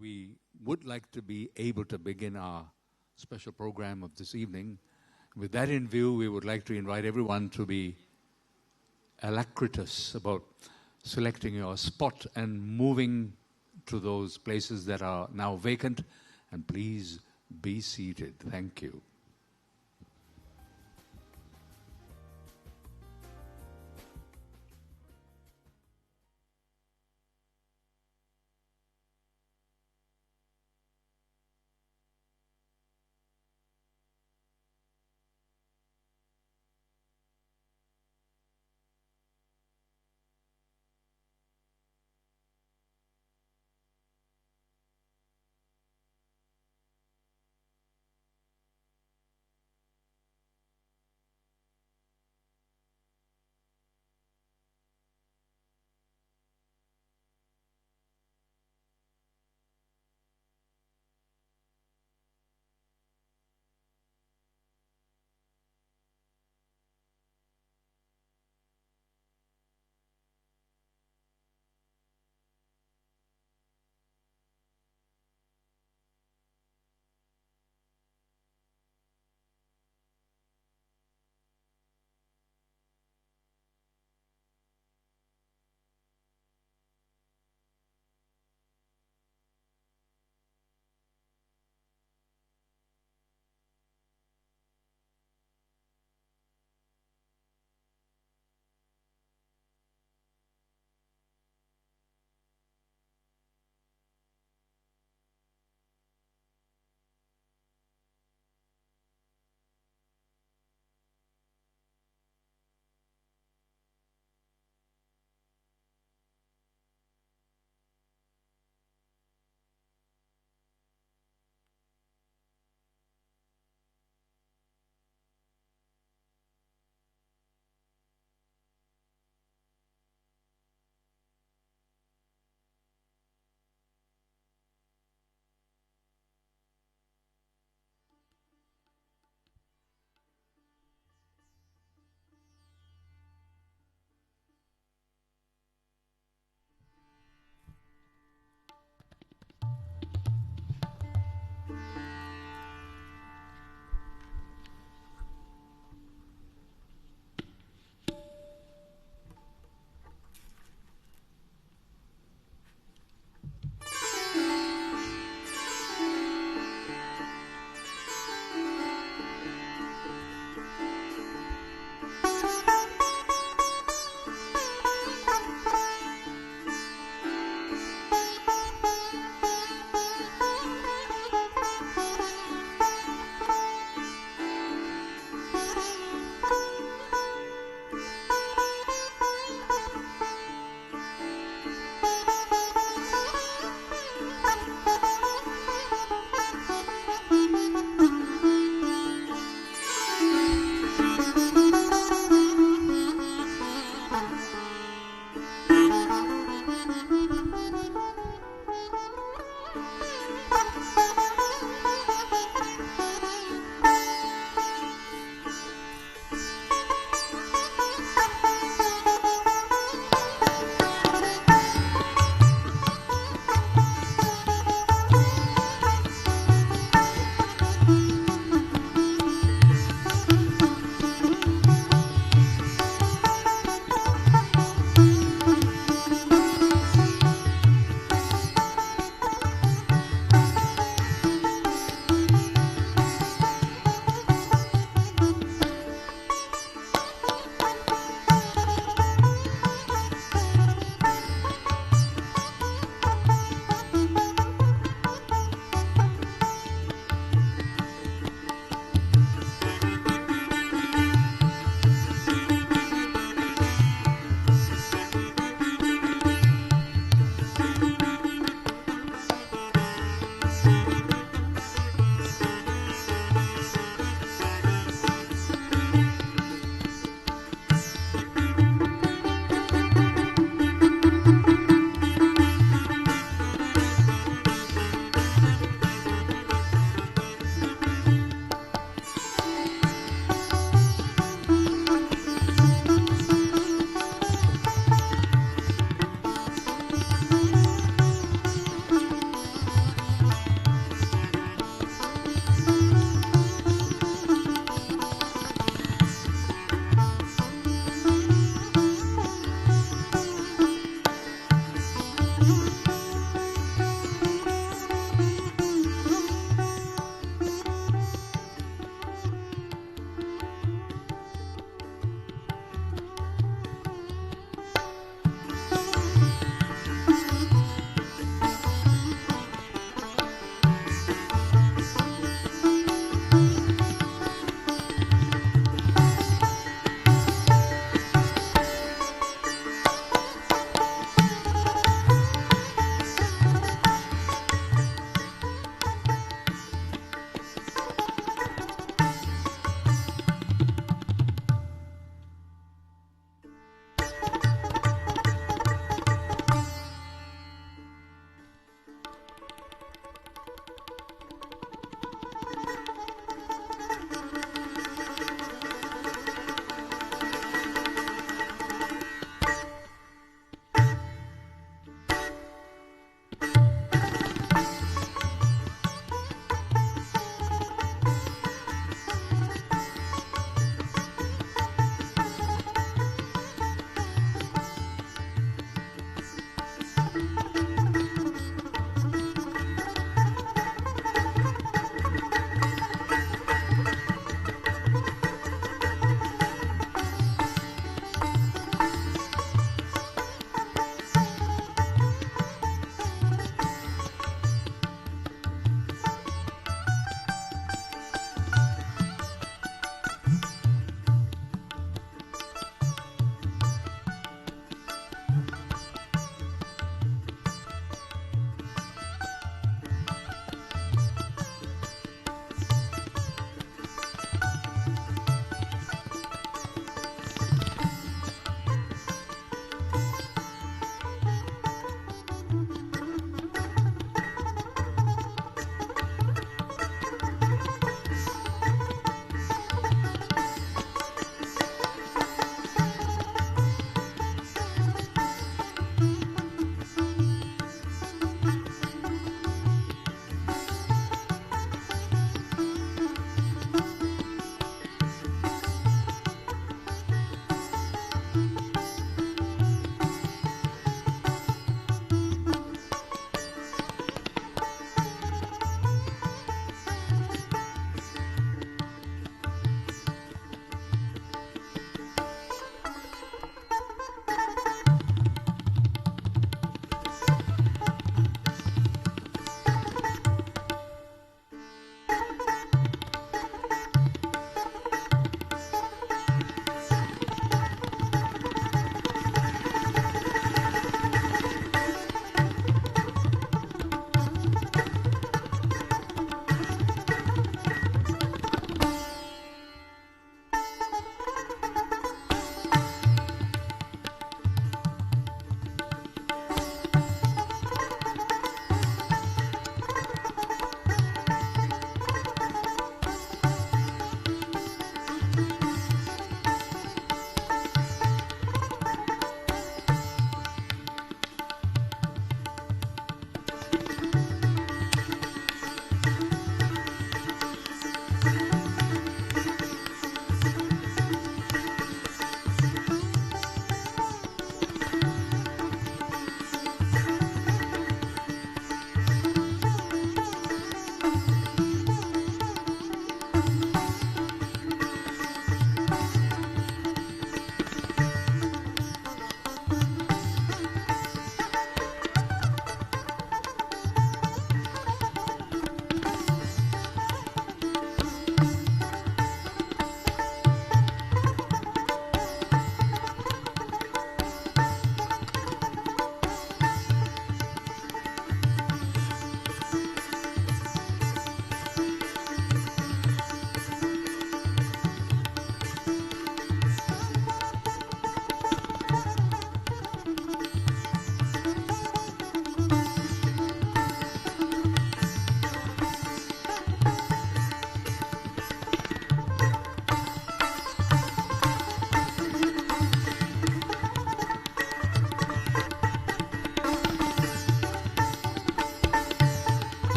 We would like to be able to begin our special program of this evening. With that in view, we would like to invite everyone to be alacritous about selecting your spot and moving to those places that are now vacant. And please be seated. Thank you.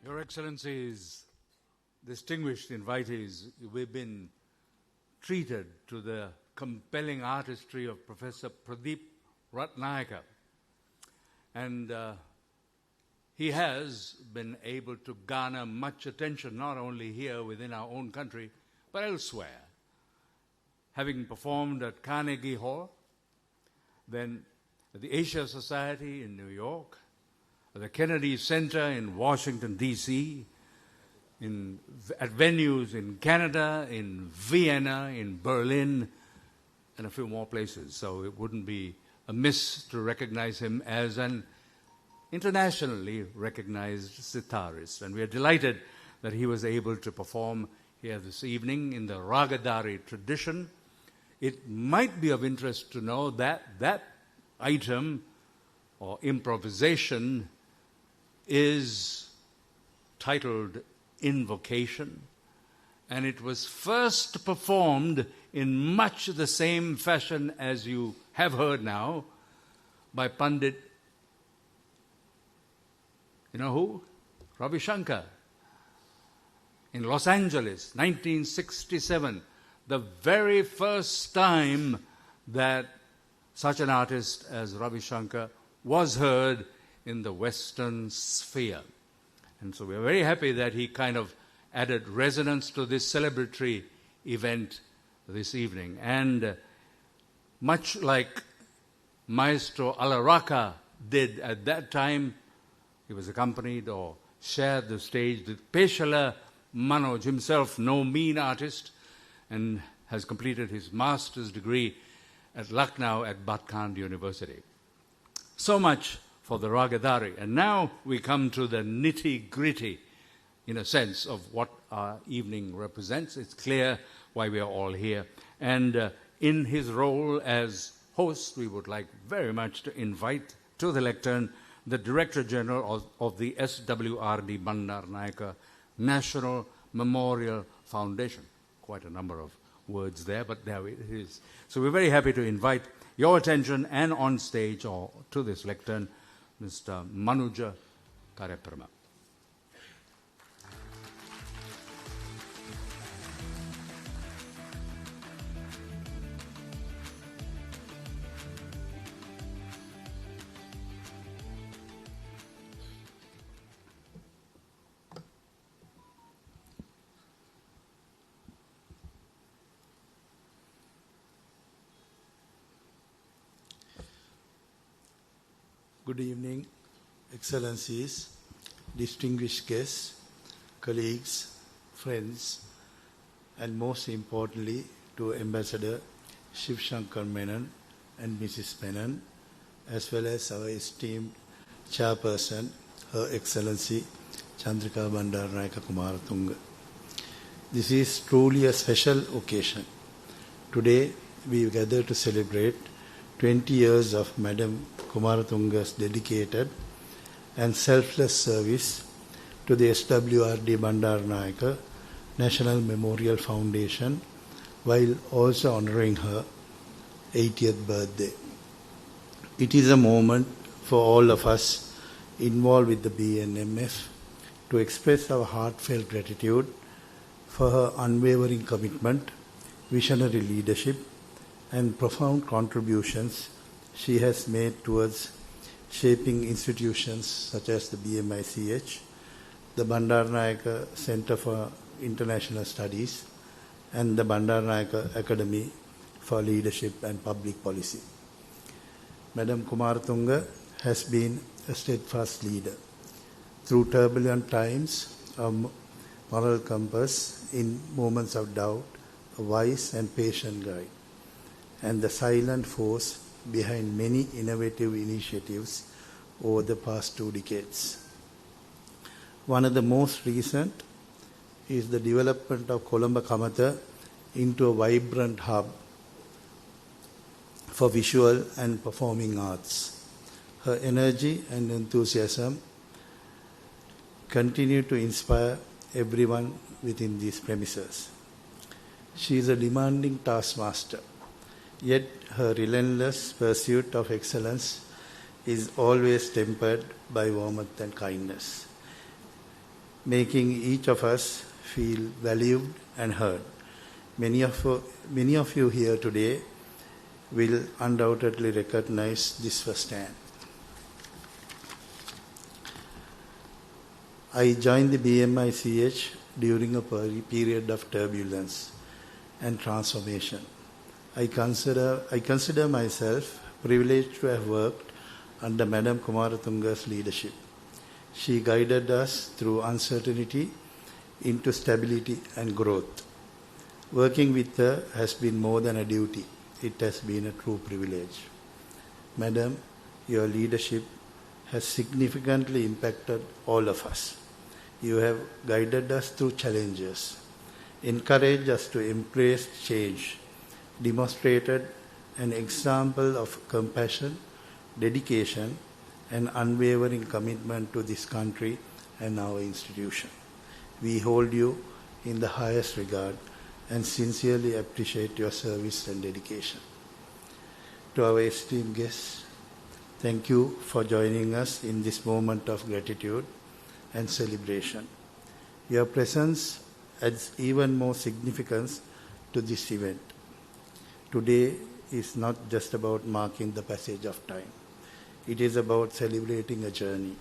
Your Excellencies, distinguished invitees, we've been treated to the compelling artistry of Professor Pradeep Ratnayaka. And he has been able to garner much attention, not only here within our own country, but elsewhere. Having performed at Carnegie Hall, then at the Asia Society in New York, at the Kennedy Center in Washington, D.C., at venues in Canada, in Vienna, in Berlin, and a few more places. So it wouldn't be amiss to recognize him as an internationally recognized sitarist. And we are delighted that he was able to perform here this evening in the Ragadari tradition. It might be of interest to know that that item or improvisation is titled Invocation, and it was first performed in much the same fashion as you have heard now by Pandit, you know who? Ravi Shankar, in Los Angeles, 1967, the very first time that such an artist as Ravi Shankar was heard in the Western sphere. And so we're very happy that he kind of added resonance to this celebratory event this evening. And much like Maestro Alaraka did at that time, he was accompanied or shared the stage with Peshala Manoj, himself no mean artist, and has completed his master's degree at Lucknow at Bhatkand University. So much for the Ragadari. And now we come to the nitty-gritty, in a sense, of what our evening represents. It's clear why we are all here. And in his role as host, we would like very much to invite to the lectern the Director General of the SWRD Bandaranaike National Memorial Foundation. Quite a number of words there, but there it is. So we're very happy to invite your attention and on stage or to this lectern, Mr. Manuja Kareprama. Good evening, Excellencies, distinguished guests, colleagues, friends, and most importantly to Ambassador Shiv Shankar Menon and Mrs. Menon, as well as our esteemed Chairperson, Her Excellency Chandrika Bandaranaike Kumaratunga. This is truly a special occasion. Today we gather to celebrate 20 years of Madam Kumaratunga's dedicated and selfless service to the SWRD Bandaranaike National Memorial Foundation, while also honoring her 80th birthday. It is a moment for all of us involved with the Bnmf to express our heartfelt gratitude for her unwavering commitment, visionary leadership, and profound contributions she has made towards shaping institutions such as the BMICH, the Bandaranaike Center for International Studies, and the Bandaranaike Academy for Leadership and Public Policy. Madam Kumaratunga has been a steadfast leader. Through turbulent times, a moral compass in moments of doubt, a wise and patient guide, and the silent force behind many innovative initiatives over the past 2 decades. One of the most recent is the development of Colombo Kamatha into a vibrant hub for visual and performing arts. Her energy and enthusiasm continue to inspire everyone within these premises. She is a demanding taskmaster, yet her relentless pursuit of excellence is always tempered by warmth and kindness. making each of us feel valued and heard. Many of you here today will undoubtedly recognize this firsthand. I joined the BMICH during a period of turbulence and transformation. I consider myself privileged to have worked under Madam Kumaratunga's leadership. She guided us through uncertainty into stability and growth. Working with her has been more than a duty. It has been a true privilege. Madam, your leadership has significantly impacted all of us. You have guided us through challenges, encouraged us to embrace change, demonstrated an example of compassion, dedication, and unwavering commitment to this country and our institution. We hold you in the highest regard and sincerely appreciate your service and dedication. To our esteemed guests, thank you for joining us in this moment of gratitude and celebration. Your presence adds even more significance to this event. Today is not just about marking the passage of time. It is about celebrating a journey,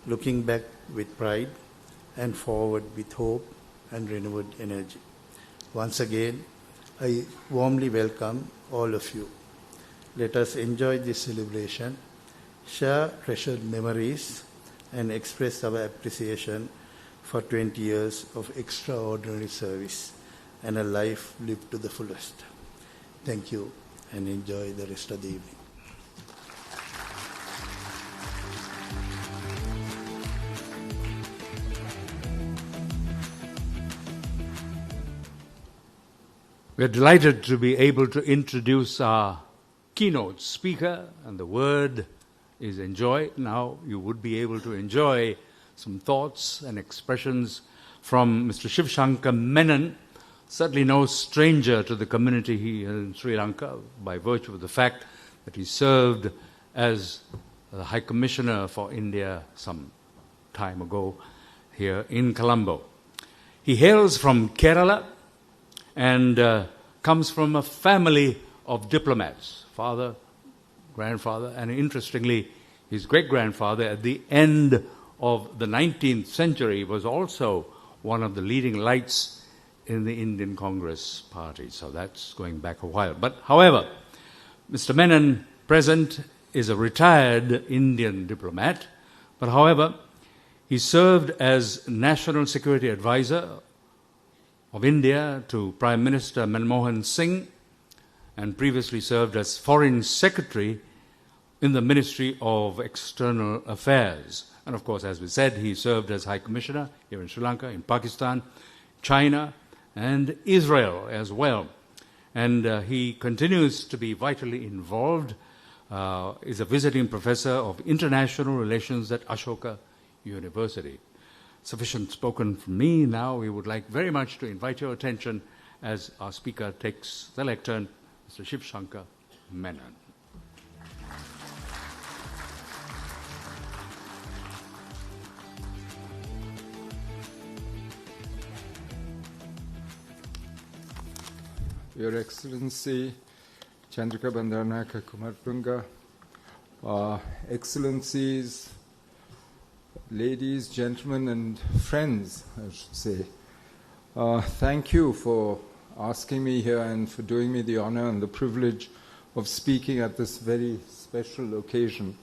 looking back with pride and forward with hope and renewed energy. Once again, I warmly welcome all of you. Let us enjoy this celebration, share treasured memories, and express our appreciation for 20 years of extraordinary service and a life lived to the fullest. Thank you, and enjoy the rest of the evening. We're delighted to be able to introduce our keynote speaker, and the word is enjoy. Now you would be able to enjoy some thoughts and expressions from Mr. Shiv Shankar Menon, certainly no stranger to the community here in Sri Lanka by virtue of the fact that he served as the High Commissioner for India some time ago here in Colombo. He hails from Kerala and comes from a family of diplomats, father, grandfather, and interestingly, his great-grandfather at the end of the 19th century was also one of the leading lights in the Indian Congress Party. So that's going back a while. But however, Mr. Menon, present, is a retired Indian diplomat. But however, he served as National Security Advisor of India to Prime Minister Manmohan Singh and previously served as Foreign Secretary in the Ministry of External Affairs. And of course, as we said, he served as High Commissioner here in Sri Lanka, in Pakistan, China, and Israel as well. And he continues to be vitally involved, is a visiting professor of international relations at Ashoka University. Sufficient spoken from me. Now we would like very much to invite your attention as our speaker takes the lectern, Mr. Shiv Shankar Menon. Your Excellency, Chandrika Bandaranaike Kumaratunga, Excellencies, ladies, gentlemen, and friends, I should say. Thank you for asking me here and for doing me the honor and the privilege of speaking at this very special occasion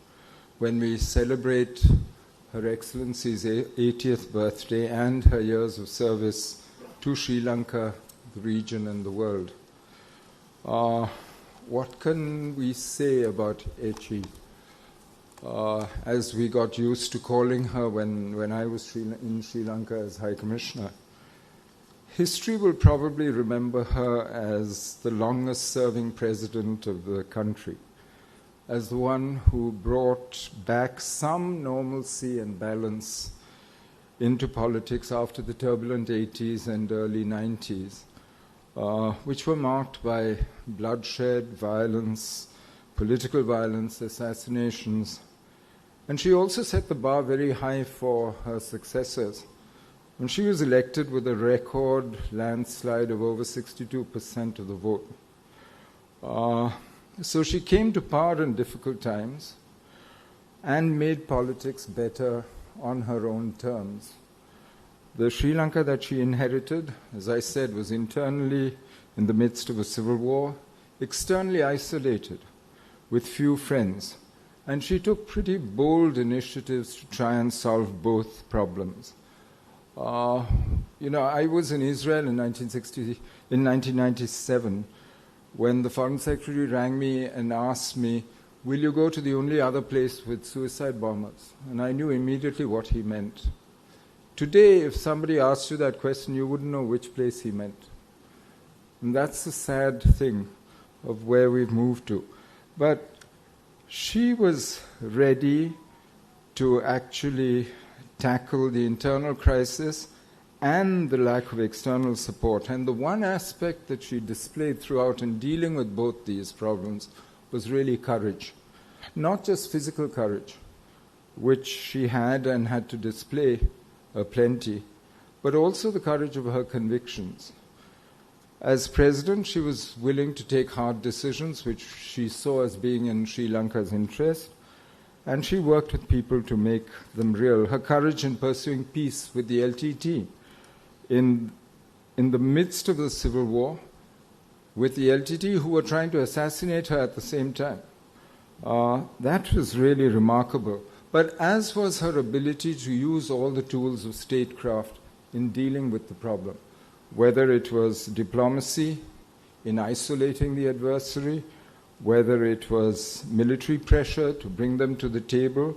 when we celebrate Her Excellency's 80th birthday and her years of service to Sri Lanka, the region, and the world. What can we say about H.E? As we got used to calling her when I was in Sri Lanka as High Commissioner. History will probably remember her as the longest-serving president of the country, as the one who brought back some normalcy and balance into politics after the turbulent 80s and early 90s, which were marked by bloodshed, violence, political violence, assassinations. And she also set the bar very high for her successors And she was elected with a record landslide of over 62% of the vote. So she came to power in difficult times and made politics better on her own terms. The Sri Lanka that she inherited, as I said, was internally in the midst of a civil war, externally isolated, with few friends. And she took pretty bold initiatives to try and solve both problems. I was in Israel in 1997 when the Foreign Secretary rang me and asked me, will you go to the only other place with suicide bombers? And I knew immediately what he meant. Today, if somebody asked you that question, you wouldn't know which place he meant. And that's the sad thing of where we've moved to. But she was ready to actually tackle the internal crisis and the lack of external support. And the one aspect that she displayed throughout in dealing with both these problems was really courage. Not just physical courage, which she had and had to display plenty, but also the courage of her convictions. As president, she was willing to take hard decisions, which she saw as being in Sri Lanka's interest, and she worked with people to make them real. Her courage in pursuing peace with the LTT in the midst of the civil war, with the LTT who were trying to assassinate her at the same time. That was really remarkable. But as was her ability to use all the tools of statecraft in dealing with the problem, whether it was diplomacy in isolating the adversary, whether it was military pressure to bring them to the table,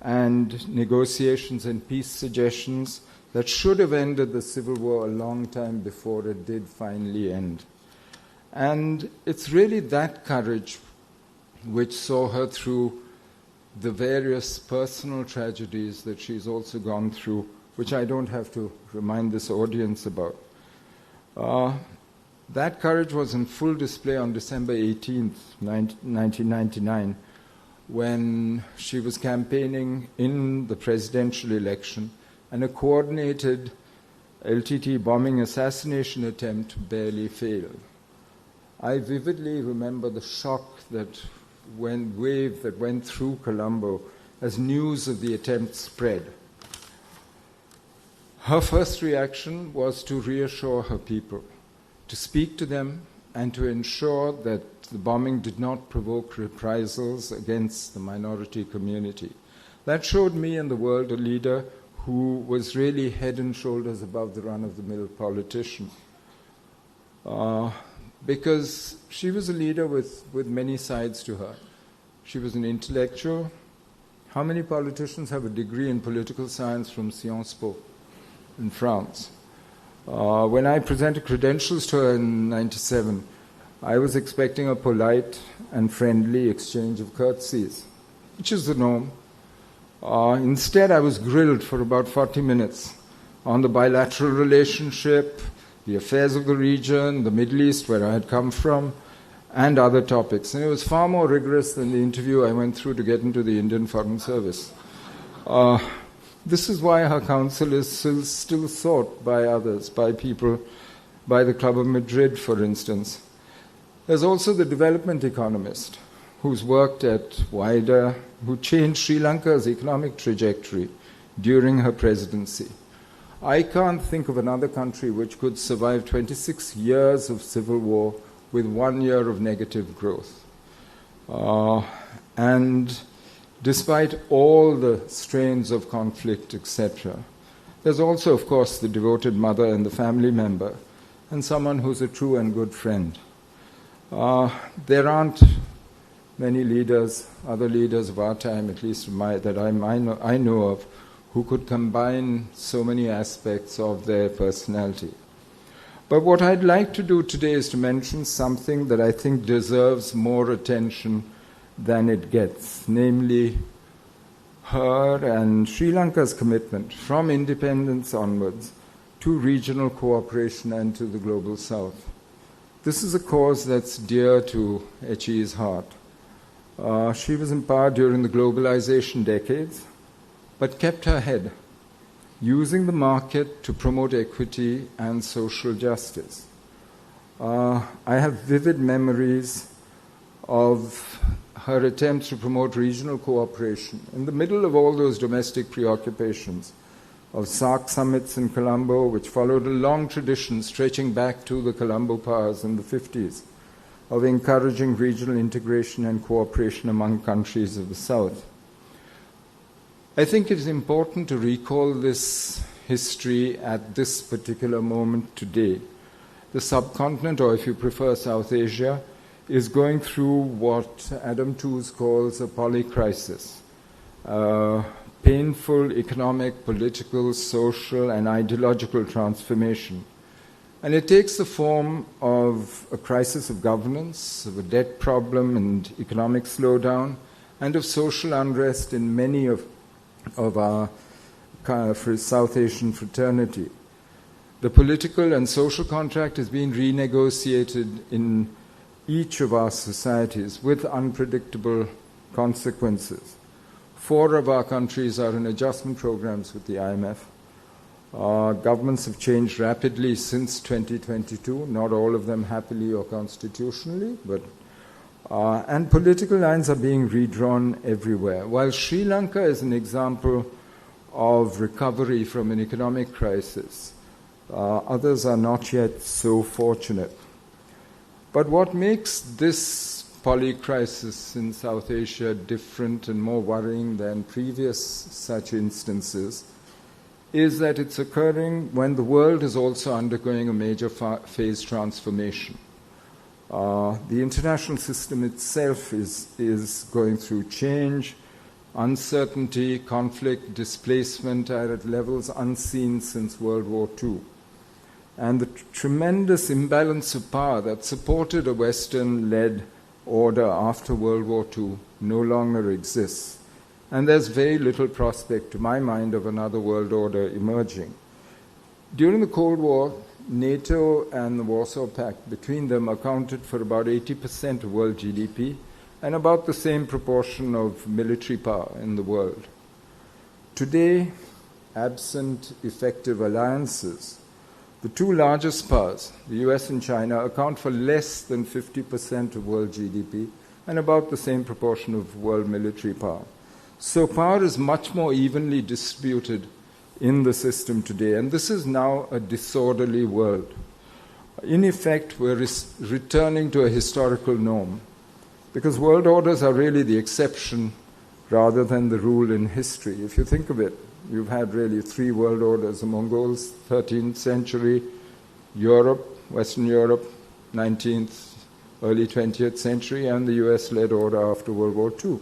and negotiations and peace suggestions that should have ended the civil war a long time before it did finally end. And it's really that courage which saw her through the various personal tragedies that she's also gone through, which I don't have to remind this audience about. That courage was in full display on December 18th, 1999, when she was campaigning in the presidential election, and a coordinated LTT bombing assassination attempt barely failed. I vividly remember the shock that wave that went through Colombo as news of the attempt spread. Her first reaction was to reassure her people, to speak to them and to ensure that the bombing did not provoke reprisals against the minority community. That showed me and the world a leader who was really head and shoulders above the run-of-the-mill politician. Because she was a leader with many sides to her. She was an intellectual. How many politicians have a degree in political science from Sciences Po in France? When I presented credentials to her in 1997, I was expecting a polite and friendly exchange of curtsies, which is the norm. Instead, I was grilled for about 40 minutes on the bilateral relationship, the affairs of the region, the Middle East, where I had come from, and other topics. And it was far more rigorous than the interview I went through to get into the Indian Foreign Service. This is why her counsel is still sought by others, by people, by the Club of Madrid, for instance. There's also the development economist, who's worked at WIDA, who changed Sri Lanka's economic trajectory during her presidency. I can't think of another country which could survive 26 years of civil war with 1 year of negative growth. And despite all the strains of conflict, etc., there's also, of course, the devoted mother and the family member, and someone who's a true and good friend. There aren't many leaders, other leaders of our time, at least that I know of, who could combine so many aspects of their personality. But what I'd like to do today is to mention something that I think deserves more attention than it gets, namely her and Sri Lanka's commitment from independence onwards to regional cooperation and to the global south. This is a cause that's dear to H.E's heart. She was in power during the globalization decades, but kept her head. using the market to promote equity and social justice. I have vivid memories of her attempts to promote regional cooperation in the middle of all those domestic preoccupations of SAARC summits in Colombo, which followed a long tradition stretching back to the Colombo powers in the 50s, of encouraging regional integration and cooperation among countries of the South. I think it is important to recall this history at this particular moment today. The subcontinent, or if you prefer South Asia, is going through what Adam Tooze calls a polycrisis. Painful economic, political, social, and ideological transformation. And it takes the form of a crisis of governance, of a debt problem and economic slowdown, and of social unrest in many of our South Asian fraternity. The political and social contract is being renegotiated in each of our societies with unpredictable consequences. 4 of our countries are in adjustment programs with the IMF. Governments have changed rapidly since 2022, not all of them happily or constitutionally, but and political lines are being redrawn everywhere. While Sri Lanka is an example of recovery from an economic crisis, others are not yet so fortunate. But what makes this polycrisis in South Asia different and more worrying than previous such instances is that it's occurring when the world is also undergoing a major phase transformation. The international system itself is going through change, uncertainty, conflict, displacement are at levels unseen since World War II. And the tremendous imbalance of power that supported a Western-led order after World War II no longer exists. And there's very little prospect, to my mind, of another world order emerging. During the Cold War, NATO and the Warsaw Pact, between them, accounted for about 80% of world GDP and about the same proportion of military power in the world. Today, absent effective alliances, the 2 largest powers, the US and China, account for less than 50% of world GDP and about the same proportion of world military power. So power is much more evenly distributed in the system today, and this is now a disorderly world. In effect, we're returning to a historical norm, because world orders are really the exception rather than the rule in history. If you think of it, you've had really 3 world orders: the Mongols, 13th century, Europe, Western Europe, 19th, early 20th century, and the US-led order after World War II.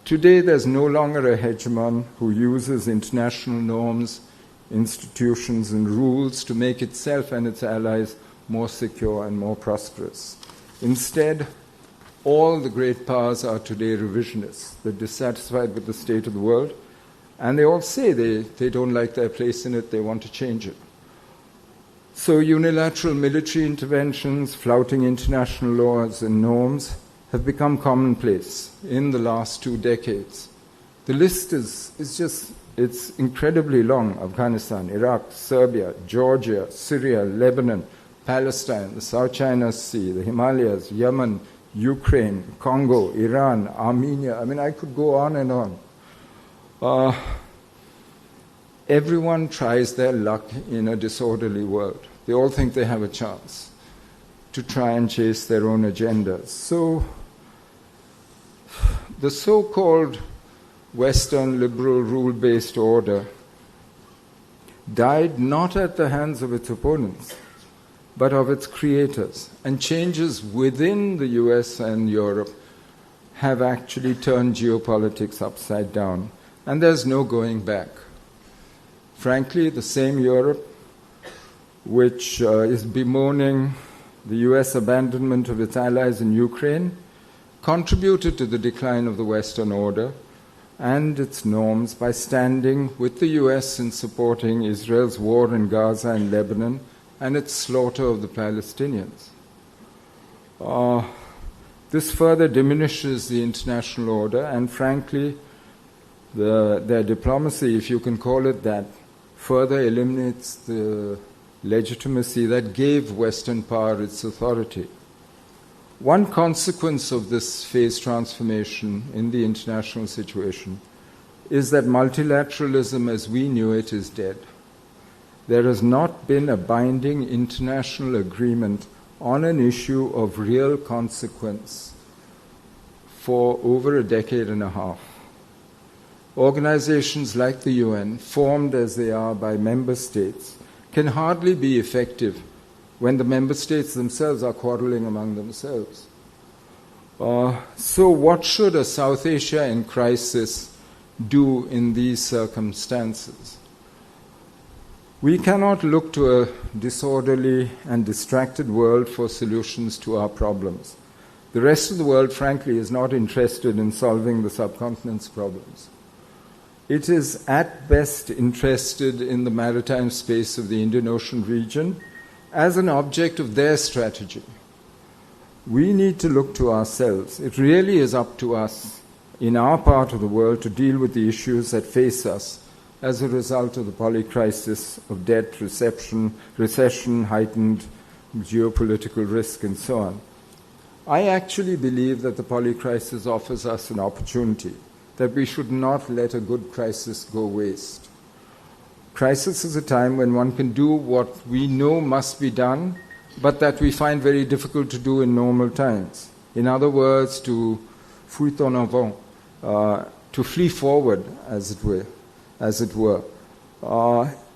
Today, there's no longer a hegemon who uses international norms, institutions, and rules to make itself and its allies more secure and more prosperous. Instead, all the great powers are today revisionists. They're dissatisfied with the state of the world, and they all say they don't like their place in it, they want to change it. So unilateral military interventions, flouting international laws and norms, have become commonplace in the last 2 decades. The list it's incredibly long: Afghanistan, Iraq, Serbia, Georgia, Syria, Lebanon, Palestine, the South China Sea, the Himalayas, Yemen, Ukraine, Congo, Iran, Armenia. I mean, I could go on and on. Everyone tries their luck in a disorderly world. They all think they have a chance to try and chase their own agendas. So the so-called Western liberal rule-based order died not at the hands of its opponents, but of its creators. And changes within the US and Europe have actually turned geopolitics upside down. And there's no going back. Frankly, the same Europe which is bemoaning the US abandonment of its allies in Ukraine contributed to the decline of the Western order and its norms by standing with the US in supporting Israel's war in Gaza and Lebanon and its slaughter of the Palestinians. This further diminishes the international order and, frankly, Their diplomacy, if you can call it that, further eliminates the legitimacy that gave Western power its authority. One consequence of this phase transformation in the international situation is that multilateralism as we knew it is dead. There has not been a binding international agreement on an issue of real consequence for over a decade and a half. Organizations like the UN, formed as they are by member states, can hardly be effective when the member states themselves are quarreling among themselves. So what should a South Asia in crisis do in these circumstances? We cannot look to a disorderly and distracted world for solutions to our problems. The rest of the world, frankly, is not interested in solving the subcontinent's problems. It is at best interested in the maritime space of the Indian Ocean region as an object of their strategy. We need to look to ourselves. It really is up to us in our part of the world to deal with the issues that face us as a result of the polycrisis of debt, recession, heightened geopolitical risk, and so on. I actually believe that the polycrisis offers us an opportunity, that we should not let a good crisis go waste. Crisis is a time when one can do what we know must be done, but that we find very difficult to do in normal times. In other words, to fuir en avant, to flee forward, as it were.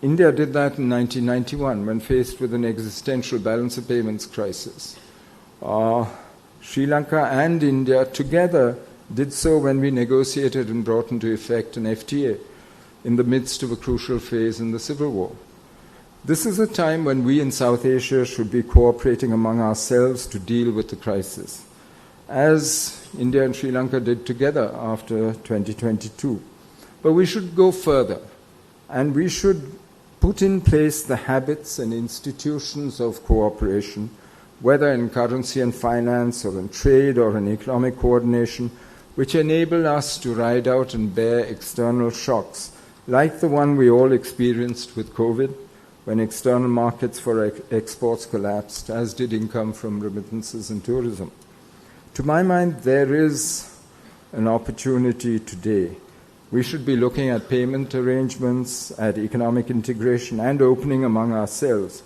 India did that in 1991 when faced with an existential balance of payments crisis. Sri Lanka and India together did so when we negotiated and brought into effect an FTA in the midst of a crucial phase in the Civil War. This is a time when we in South Asia should be cooperating among ourselves to deal with the crisis, as India and Sri Lanka did together after 2022. But we should go further, and we should put in place the habits and institutions of cooperation, whether in currency and finance or in trade or in economic coordination, which enable us to ride out and bear external shocks, like the one we all experienced with COVID, when external markets for exports collapsed, as did income from remittances and tourism. To my mind, there is an opportunity today. We should be looking at payment arrangements, at economic integration, and opening among ourselves.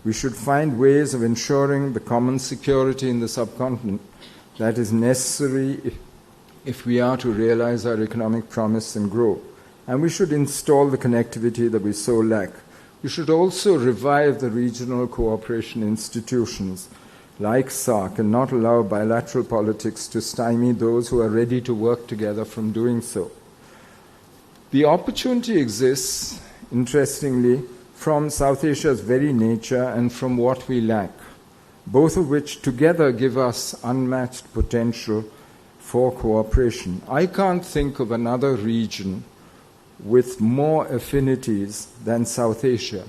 We should find ways of ensuring the common security in the subcontinent that is necessary if we are to realize our economic promise and grow. And we should install the connectivity that we so lack. We should also revive the regional cooperation institutions like SAARC and not allow bilateral politics to stymie those who are ready to work together from doing so. The opportunity exists, interestingly, from South Asia's very nature and from what we lack, both of which together give us unmatched potential for cooperation. I can't think of another region with more affinities than South Asia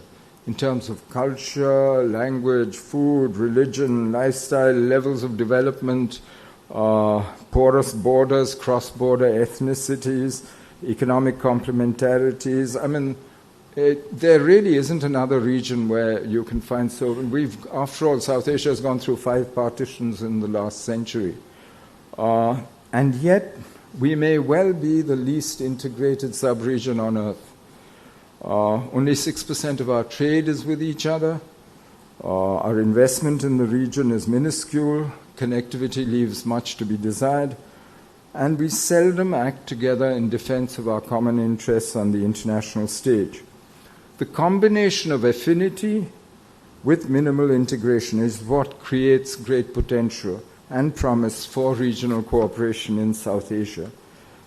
in terms of culture, language, food, religion, lifestyle, levels of development, porous borders, cross-border ethnicities, economic complementarities. I mean, there really isn't another region where you can find so. After all, South Asia has gone through 5 partitions in the last century. And yet, we may well be the least integrated sub-region on Earth. Only 6% of our trade is with each other. Our investment in the region is minuscule. Connectivity leaves much to be desired. And we seldom act together in defense of our common interests on the international stage. The combination of affinity with minimal integration is what creates great potential and promise for regional cooperation in South Asia.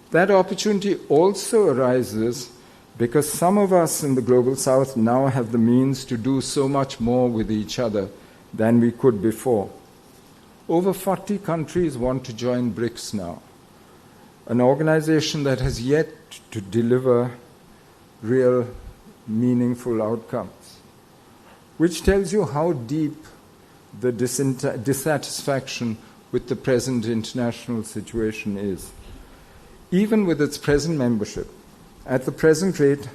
That opportunity also arises because some of us in the Global South now have the means to do so much more with each other than we could before. Over 40 countries want to join BRICS now, an organization that has yet to deliver real, meaningful outcomes, which tells you how deep the dissatisfaction with the present international situation is. even with its present membership. At the present rate,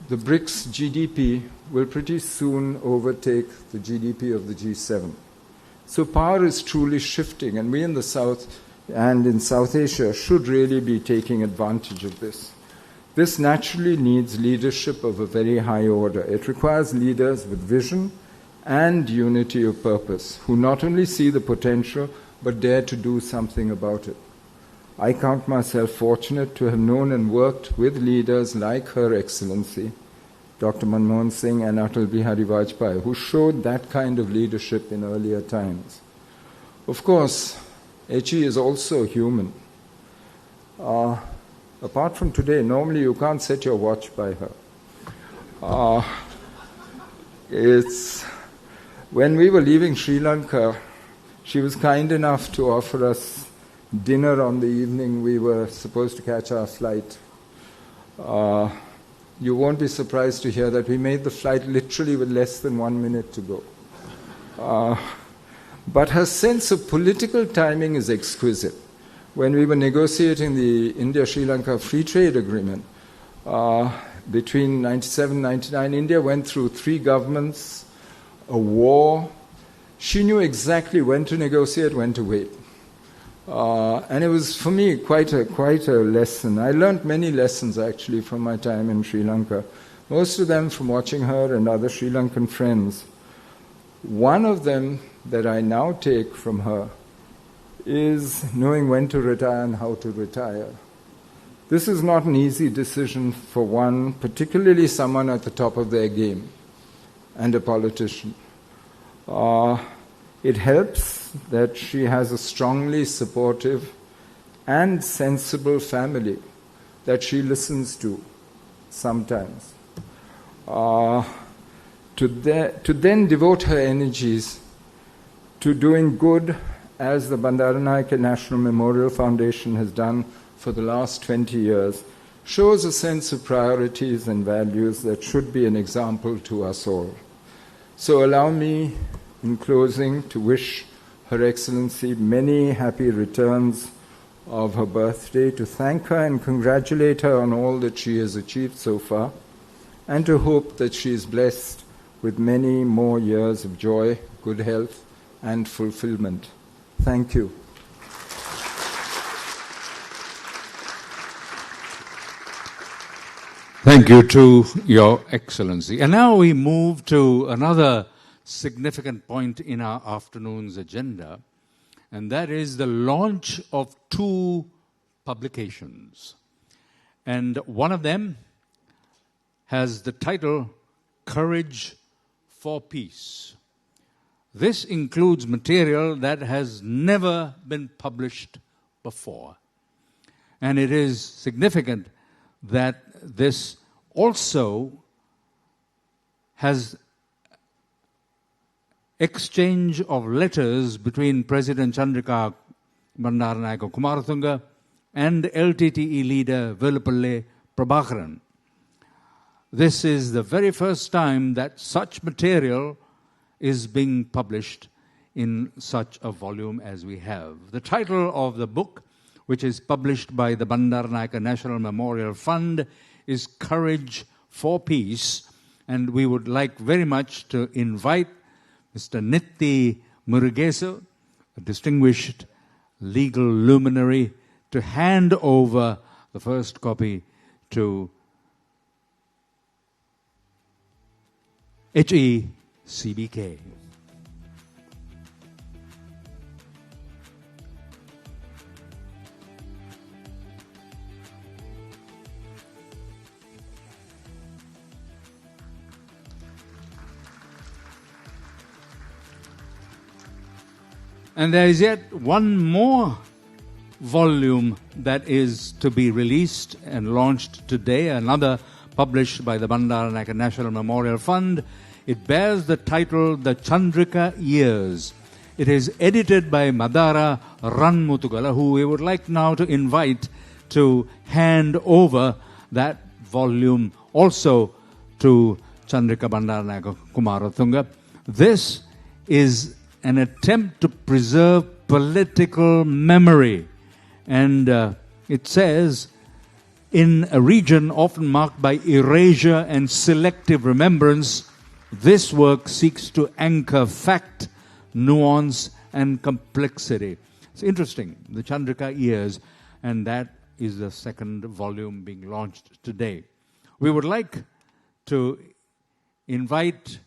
the BRICS GDP will pretty soon overtake the GDP of the G7. So power is truly shifting, and we in the South and in South Asia should really be taking advantage of this. This naturally needs leadership of a very high order. It requires leaders with vision and unity of purpose, who not only see the potential, but dare to do something about it. I count myself fortunate to have known and worked with leaders like Her Excellency, Dr. Manmohan Singh and Atal Bihari Vajpayee, who showed that kind of leadership in earlier times. Of course, H.E is also human. Apart from today, normally you can't set your watch by her. When we were leaving Sri Lanka, she was kind enough to offer us dinner on the evening we were supposed to catch our flight. You won't be surprised to hear that we made the flight literally with less than 1 minute to go. But her sense of political timing is exquisite. When we were negotiating the India-Sri Lanka Free Trade Agreement, between 97 and 99, India went through 3 governments, a war. She knew exactly when to negotiate, when to wait. And it was, for me, quite a lesson. I learned many lessons, actually, from my time in Sri Lanka, most of them from watching her and other Sri Lankan friends. One of them that I now take from her is knowing when to retire and how to retire. This is not an easy decision for one, particularly someone at the top of their game and a politician. It helps that she has a strongly supportive and sensible family that she listens to sometimes. To then devote her energies to doing good, as the Bandaranaike National Memorial Foundation has done for the last 20 years, shows a sense of priorities and values that should be an example to us all. So allow me, in closing, to wish Her Excellency many happy returns of her birthday, to thank her and congratulate her on all that she has achieved so far, and to hope that she is blessed with many more years of joy, good health, and fulfillment. Thank you. Thank you to Your Excellency. And now we move to another significant point in our afternoon's agenda, and that is the launch of 2 publications. And one of them has the title, Courage for Peace. This includes material that has never been published before. And it is significant that this also has exchange of letters between President Chandrika Bandaranaike Kumaratunga and LTTE leader Velupalle Prabhakaran. This is the very first time that such material is being published in such a volume as we have. The title of the book, which is published by the Bandaranaike National Memorial Fund, is Courage for Peace, and we would like very much to invite Mr. Nitti Murugesu, a distinguished legal luminary, to hand over the first copy to H.E CBK. And there is yet one more volume that is to be released and launched today, another published by the Bandaranaike National Memorial Fund. It bears the title, The Chandrika Years. It is edited by Madara Ranmutugala, who we would like now to invite to hand over that volume also to Chandrika Bandaranaike Kumaratunga. This is an attempt to preserve political memory and It says, in a region often marked by erasure and selective remembrance, this work seeks to anchor fact, nuance, and complexity. It's interesting, the Chandrika Years, and that is the second volume being launched today. We would like to invite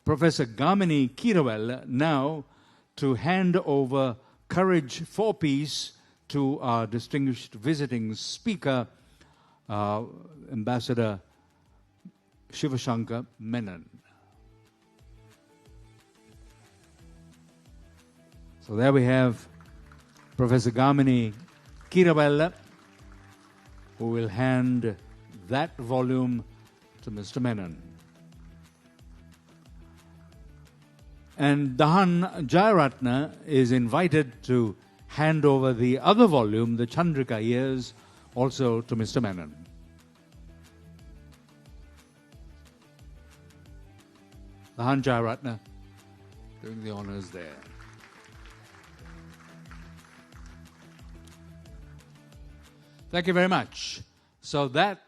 Professor Gamini Kirawal now to hand over Courage for Peace to our distinguished visiting speaker, Ambassador Shivashankar Menon. So there we have Professor Gamini Kirawal, who will hand that volume to Mr. Menon. And Dahan Jayaratna is invited to hand over the other volume, the Chandrika Years, also to Mr. Menon. Dahan Jayaratna doing the honors there. Thank you very much. So that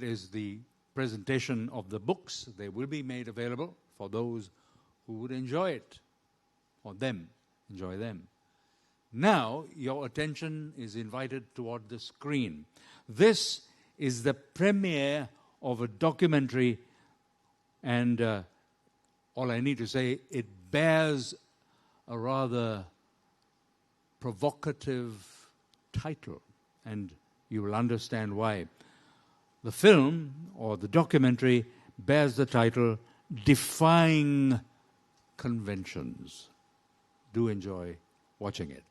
is the presentation of the books. They will be made available for those who would enjoy it, or enjoy them. Now, your attention is invited toward the screen. This is the premiere of a documentary, and all I need to say, it bears a rather provocative title, and you will understand why. The film, or the documentary, bears the title, Defying Conventions. Do enjoy watching it.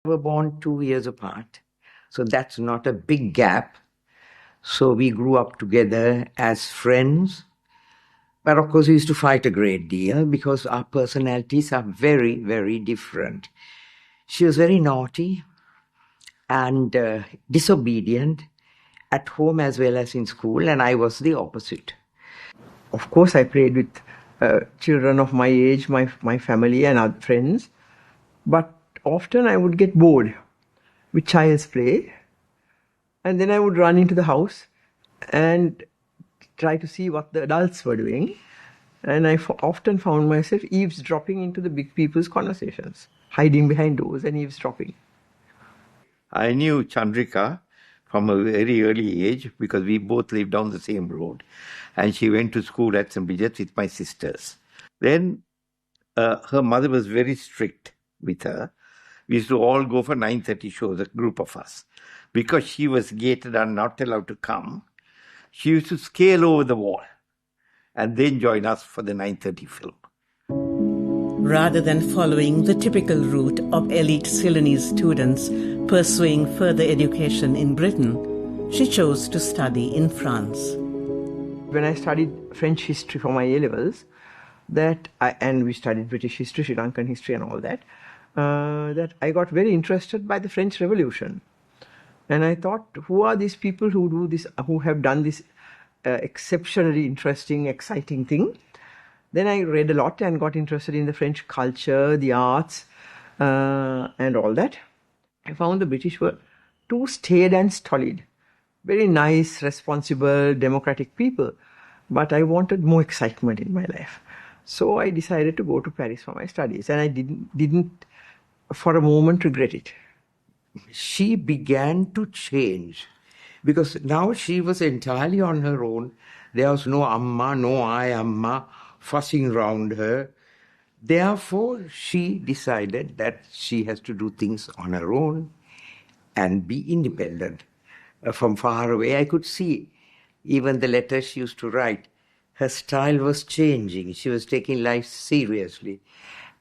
We were born 2 years apart, so that's not a big gap. So we grew up together as friends. But of course, we used to fight a great deal because our personalities are very, very different. She was very naughty and disobedient at home as well as in school, and I was the opposite. Of course, I played with children of my age, my family and other friends, but often I would get bored with child's play, and then I would run into the house and try to see what the adults were doing, and I often found myself eavesdropping into the big people's conversations, hiding behind doors and eavesdropping. I knew Chandrika from a very early age because we both lived down the same road, and she went to school at St. Bridget's with my sisters. Then her mother was very strict with her. We used to all go for 9:30 shows, a group of us. Because she was gated and not allowed to come, she used to scale over the wall and then join us for the 9:30 film. Rather than following the typical route of elite Ceylonese students pursuing further education in Britain, she chose to study in France. When I studied French history for my A-levels, and we studied British history, Sri Lankan history and all that, that I got very interested by the French Revolution. And I thought, who are these people who do this, who have done this exceptionally interesting, exciting thing? Then I read a lot and got interested in the French culture, the arts, and all that. I found the British were too staid and stolid, very nice, responsible, democratic people. But I wanted more excitement in my life. So I decided to go to Paris for my studies, and I didn't for a moment regret it. she began to change because now she was entirely on her own. There was no Amma, no I Amma fussing around her. Therefore, she decided that she has to do things on her own and be independent. From far away, I could see even the letters she used to write. Her style was changing. She was taking life seriously.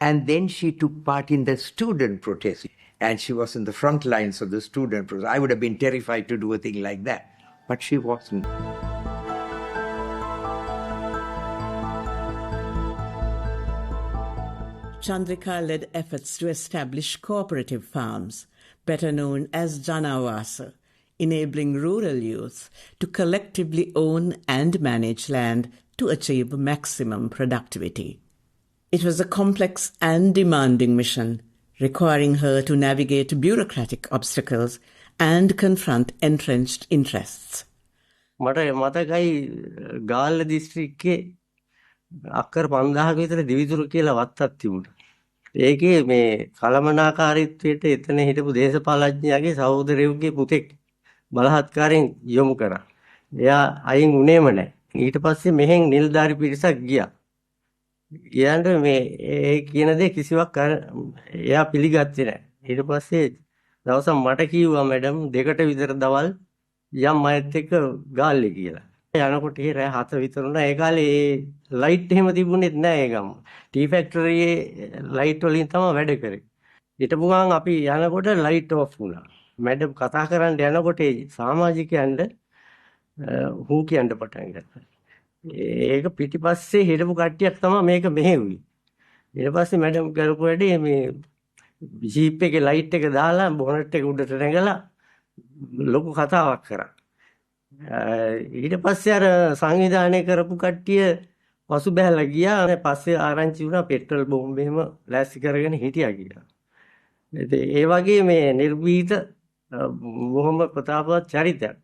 And then she took part in the student protest. And she was in the front lines of the student protest. I would have been terrified to do a thing like that. But she wasn't. Chandrika led efforts to establish cooperative farms, better known as Janawasa, enabling rural youth to collectively own and manage land to achieve maximum productivity. It was a complex and demanding mission, requiring her to navigate bureaucratic obstacles and confront entrenched interests. මට මතකයි ගාල්ල දිස්ත්‍රික්කේ අක්කර 5000ක විතර දිවිතුරු කියලා වත්තක් තිබුණා. ඒකේ මේ කලමනාකාරීත්වයට එතන හිටපු දේශපාලඥයාගේ සහෝදරයෙකුගේ පුතෙක් බලහත්කාරයෙන් යොමු කරා. එයා අයින් උනේම නැහැ. ඊට පස්සේ මෙහෙන් නිලධාරි පිරිසක් ගියා. ඊයන්ට මේ ඒ කියන දේ කිසිවක් එයා පිළිගත්තේ නැහැ. ඊට පස්සේ දවසක් මට කිව්වා මැඩම් දෙකට විතර දවල් යම් අයත් එක්ක ගාල්ලේ කියලා. යනකොට ඒ රෑ 7 විතර වුණා. ඒ කාලේ ඒ ලයිට් එහෙම තිබුණෙත් නැහැ ඒ ගම. ටී ෆැක්ටරියේ ලයිට් වලින් තමයි වැඩ කරේ. හිටපු ගමන් අපි යනකොට ලයිට් ඔෆ් වුණා. මැඩම් කතා කරන්න යනකොට ඒ සමාජිකයන්ට හූ කියන්න පටන් ගත්තා. ඒක පිටිපස්සේ හිටපු කට්ටියක් තමයි මේක මෙහෙව්වේ. ඊට පස්සේ මැඩම් කරපු වැඩේ මේ ජීප් එකේ ලයිට් එක දාලා බොනට් එක උඩට නැගලා ලොකු කතාවක් කරා. ඊට පස්සේ අර සංවිධානය කරපු කට්ටිය පසු බැලලා ගියා. පස්සේ ආරංචි වුණා පෙට්‍රල් බෝම්බ එහෙම ලෑස්ති කරගෙන හිටියා කියලා. ඒ වගේ මේ නිර්භීත බොහොම ප්‍රතාපවත් චරිතයක්.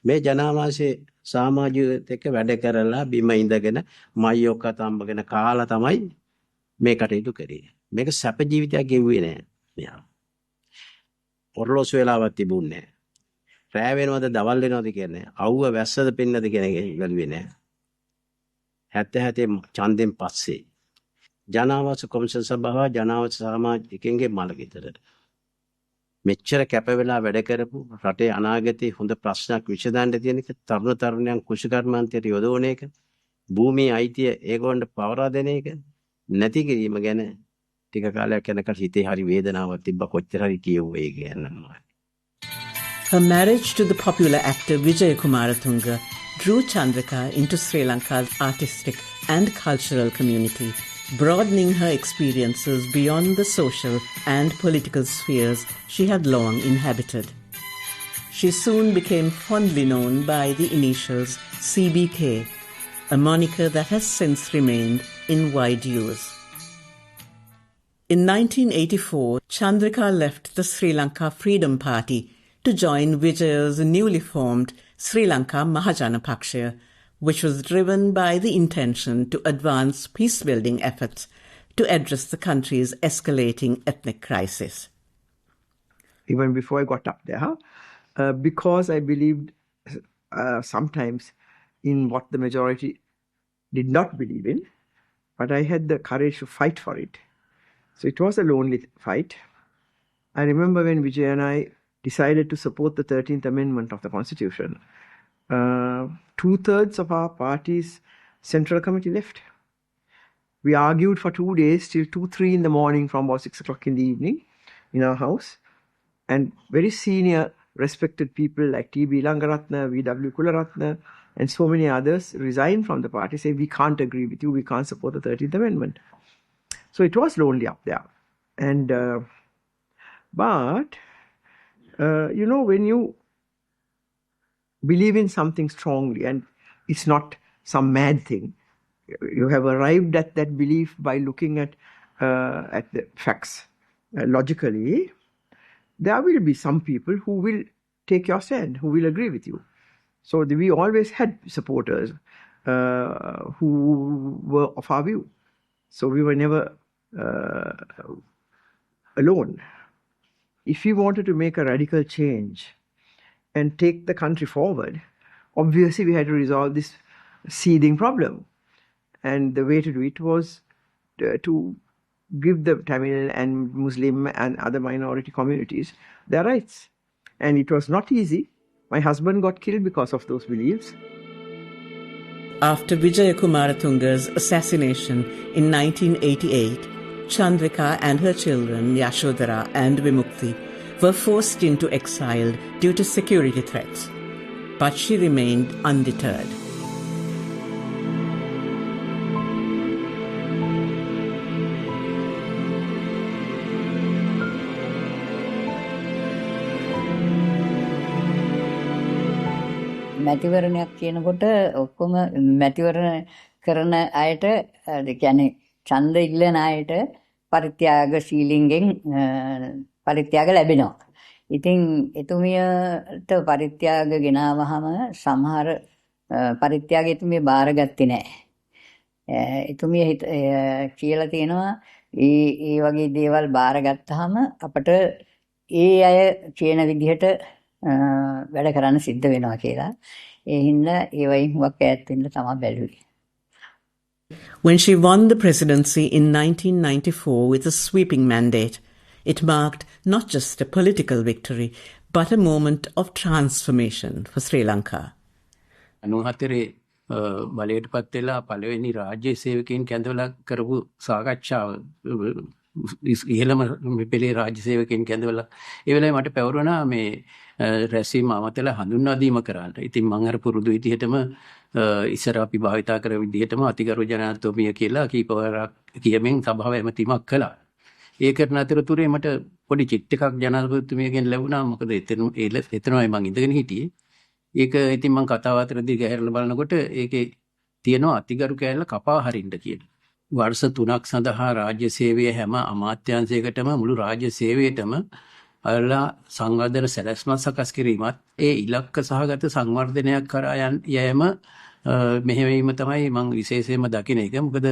මේ ජනාවාසයේ සමාජයත් එක්ක වැඩ කරලා බිම ඉඳගෙන මයියෝ කතම්බගෙන කාලා තමයි මේ කටයුතු කරේ. මේක සැප ජීවිතයක් ගෙවුවේ නෑ. මෙයා. ඔරලෝසු වෙලාවක් තිබුණේ නෑ. රෑ වෙනවද දවල් වෙනවද කියන්නේ. අවුව වැස්සද පෙන්නද කියන එක බැලුවේ නෑ. 70 ඡන්දෙන් පස්සේ ජනාවාස කොමිෂන් සභාව ජනාවාස සමාජිකයන්ගේ මලගෙදර මෙච්චර කැප වෙලා වැඩ කරපු රටේ අනාගතේ හොඳ ප්‍රශ්නයක් විසඳන්න තියෙන එක තරුණ තරුණයන් කුෂිකර්මාන්තයට යොදවන එක භූමියේ අයිතිය ඒගොල්ලන්ට පවරා දෙන එක නැති කිරීම ගැන ටික කාලයක් යනකල් හිතේ හරි වේදනාවක් තිබ්බ කොච්චර හරි කියුවේ කියනවා. Her marriage to the popular actor H.E Kumaratunga drew Chandrika into Sri Lanka's artistic and cultural community, broadening her experiences beyond the social and political spheres she had long inhabited. She soon became fondly known by the initials CBK, a moniker that has since remained in wide use. In 1984, Chandrika left the Sri Lanka Freedom Party to join Vijay's newly formed Sri Lanka Mahajana Pakshaya, which was driven by the intention to advance peace-building efforts to address the country's escalating ethnic crisis. Even before I got up there, because I believed sometimes in what the majority did not believe in, but I had the courage to fight for it. So it was a lonely fight. I remember when Vijay and I decided to support the 13th Amendment of the Constitution. 2/3 of our party's Central Committee left. We argued for 2 days till 2-3 in the morning from about 6 o'clock in the evening in our house. And very senior, respected people like T.B. Langaratna, V.W. Kularatna, and so many others resigned from the party, saying, we can't agree with you, we can't support the 13th Amendment. So it was lonely up there. And, but, when you believe in something strongly and it's not some mad thing, you have arrived at that belief by looking at the facts logically, there will be some people who will take your stand, who will agree with you. So we always had supporters who were of our view. So we were never alone. if we wanted to make a radical change and take the country forward, obviously we had to resolve this seething problem. And the way to do it was to give the Tamil and Muslim and other minority communities their rights. And it was not easy. My husband got killed because of those beliefs. After Vijaya Kumaratunga's assassination in 1988, Chandrika and her children, Yashodhara and Vimukti, were forced into exile due to security threats. But she remained undeterred. මැතිවරණයක් කියනකොට ඔක්කොම මැතිවරණ කරන අයට කියන්නේ ඡන්ද ඉල්ලන අයට පරිත්‍යාගශීලීන්ගෙන් පරිත්‍යාග ලැබෙනවා. ඉතින් එතුමියට පරිත්‍යාග ගෙනාවහම සමහර පරිත්‍යාග එතුමිය බාරගත්තේ නැහැ. එතුමිය කියලා තියෙනවා ඒ වගේ දේවල් බාරගත්තාම අපට ඒ අය කියන විදිහට වැඩ කරන්න සිද්ධ වෙනවා කියලා. ඒ හින්දා ඒ වයින් හුඟක් ඈත් වෙන්න තමයි බැලුවේ. When she won the presidency in 1994 with a sweeping mandate, it marked not just a political victory, but a moment of transformation for Sri Lanka. 94 බලයට පත් වෙලා පළවෙනි රාජ්‍ය සේවකයන් කැඳවලා කරපු සාකච්ඡාව ඉහළම පෙළේ රාජ්‍ය සේවකයන් කැඳවලා ඒ වෙලාවේ මට පැවරුණා මේ රැසීම අමතලා හඳුන්වා දීම කරන්න. ඉතින් මම අර පුරුදු විදිහටම ඉස්සර අපි භාවිතා කර විදිහටම අතිගරු ජනාධිපතිතුමිය කියලා කීපවරක් කියමින් සභාව ඇමතීමක් කළා. ඒ කරන අතරතුරේ මට පොඩි චිට් එකක් ජනාධිපතිතුමියගෙන් ලැබුණා. මොකද එතනමයි මම ඉඳගෙන හිටියේ. ඒක ඉතින් මම කතාව අතරදී ගැහැරලා බලනකොට ඒකේ තියෙනවා අතිගරු කෑල්ල කපා හරින්න කියලා. වර්ෂ 3ක් සඳහා රාජ්‍ය සේවයේ හැම අමාත්‍යාංශයකටම මුළු රාජ්‍ය සේවයේටම අයලා සංවර්ධන සැලැස්මක් සකස් කිරීමත් ඒ ඉලක්ක සහගත සංවර්ධනයක් කරා යෑම මෙහෙවීම තමයි මම විශේෂයෙන්ම දකින එක. මොකද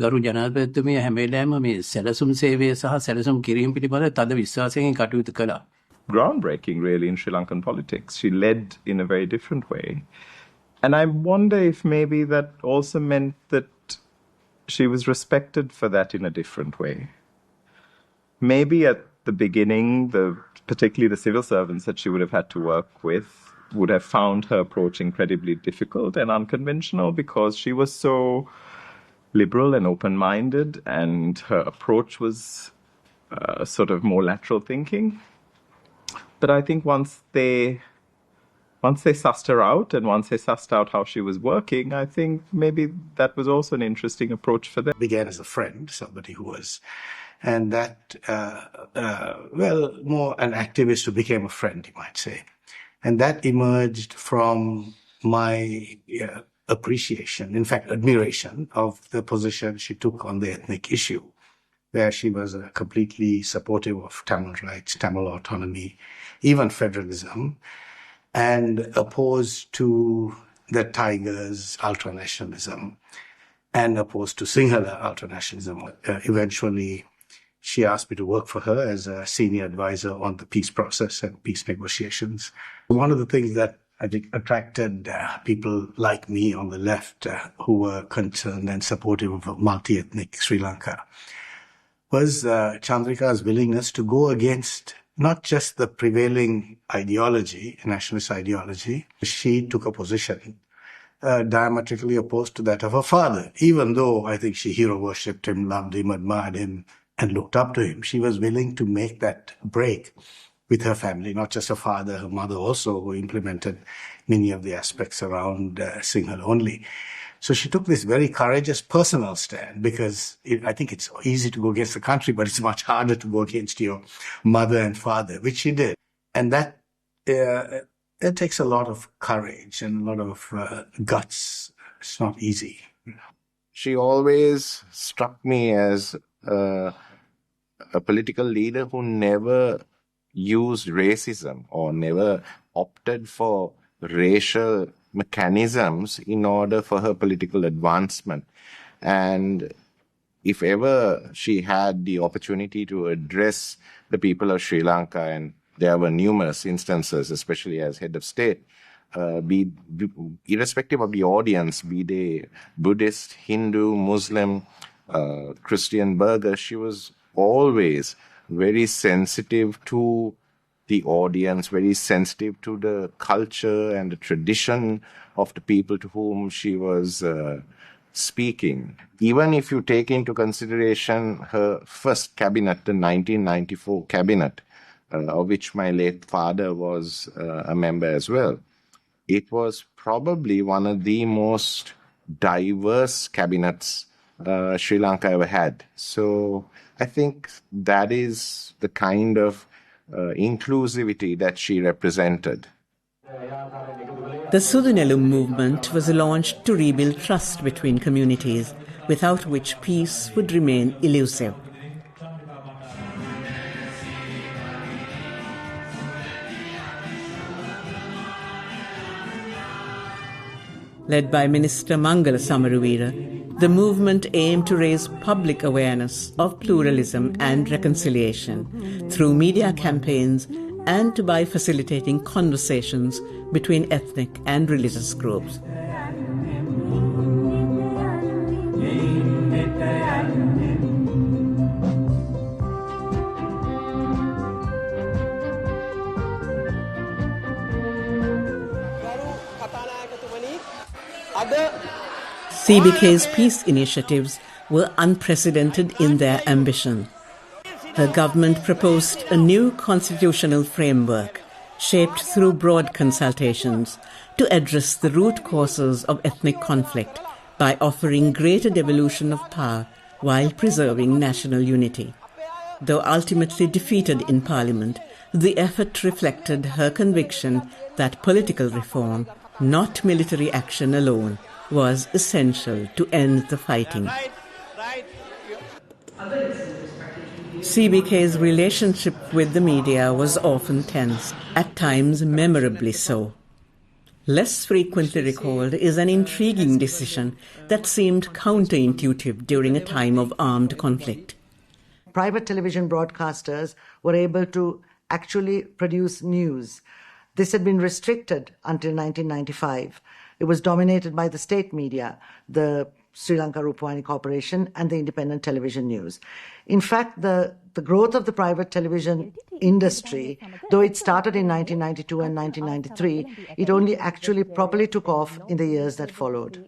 ගරු ජනාධිපතිතුමිය හැම වෙලාවෙම මේ සැලසුම් සේවය සහ සැලසුම් කිරීම පිළිබඳ තද විශ්වාසයෙන් කටයුතු කළා. Groundbreaking, really, in Sri Lankan politics. She led in a very different way. And I wonder if maybe that also meant that she was respected for that in a different way. Maybe at the beginning, particularly the civil servants that she would have had to work with would have found her approach incredibly difficult and unconventional because she was so liberal and open-minded, and her approach was sort of more lateral thinking. But I think once they sussed her out and once they sussed out how she was working, I think maybe that was also an interesting approach for them. Began as a friend, somebody who was, and that, more an activist who became a friend, you might say. And that emerged from my appreciation, in fact, admiration of the position she took on the ethnic issue, where she was completely supportive of Tamil rights, Tamil autonomy, even federalism, and opposed to the Tigers' ultranationalism, and opposed to Sinhala ultranationalism. Eventually, she asked me to work for her as a senior advisor on the peace process and peace negotiations. One of the things that I think attracted people like me on the left who were concerned and supportive of a multi-ethnic Sri Lanka was Chandrika's willingness to go against not just the prevailing ideology, nationalist ideology. She took a position diametrically opposed to that of her father. Even though I think she hero worshipped him, loved him, admired him, and looked up to him, she was willing to make that break with her family, not just her father, her mother also, who implemented many of the aspects around Sinhala only. So she took this very courageous personal stand because I think it's easy to go against the country, but it's much harder to go against your mother and father, which she did. And that it takes a lot of courage and a lot of guts. It's not easy. She always struck me as a political leader who never used racism or never opted for racial mechanisms in order for her political advancement. And if ever she had the opportunity to address the people of Sri Lanka, and there were numerous instances, especially as head of state, irrespective of the audience, be they Buddhist, Hindu, Muslim, Christian, Burgher, she was always very sensitive to the audience, very sensitive to the culture and the tradition of the people to whom she was speaking. Even if you take into consideration her first cabinet, the 1994 cabinet, of which my late father was a member as well, it was probably one of the most diverse cabinets Sri Lanka ever had. So I think that is the kind of inclusivity that she represented. The Sudunelu movement was launched to rebuild trust between communities, without which peace would remain elusive. Led by Minister Mangala Samaruvira, the movement aimed to raise public awareness of pluralism and reconciliation through media campaigns and by facilitating conversations between ethnic and religious groups. CBK's peace initiatives were unprecedented in their ambition. Her government proposed a new constitutional framework shaped through broad consultations to address the root causes of ethnic conflict by offering greater devolution of power while preserving national unity. Though ultimately defeated in Parliament, the effort reflected her conviction that political reform, not military action alone, was essential to end the fighting. CBK's relationship with the media was often tense, at times memorably so. Less frequently recalled is an intriguing decision that seemed counterintuitive during a time of armed conflict. Private television broadcasters were able to actually produce news. This had been restricted until 1995. It was dominated by the state media, the Sri Lanka Rupawahini Corporation and the independent television news. In fact, the growth of the private television industry, though it started in 1992 and 1993, it only actually properly took off in the years that followed.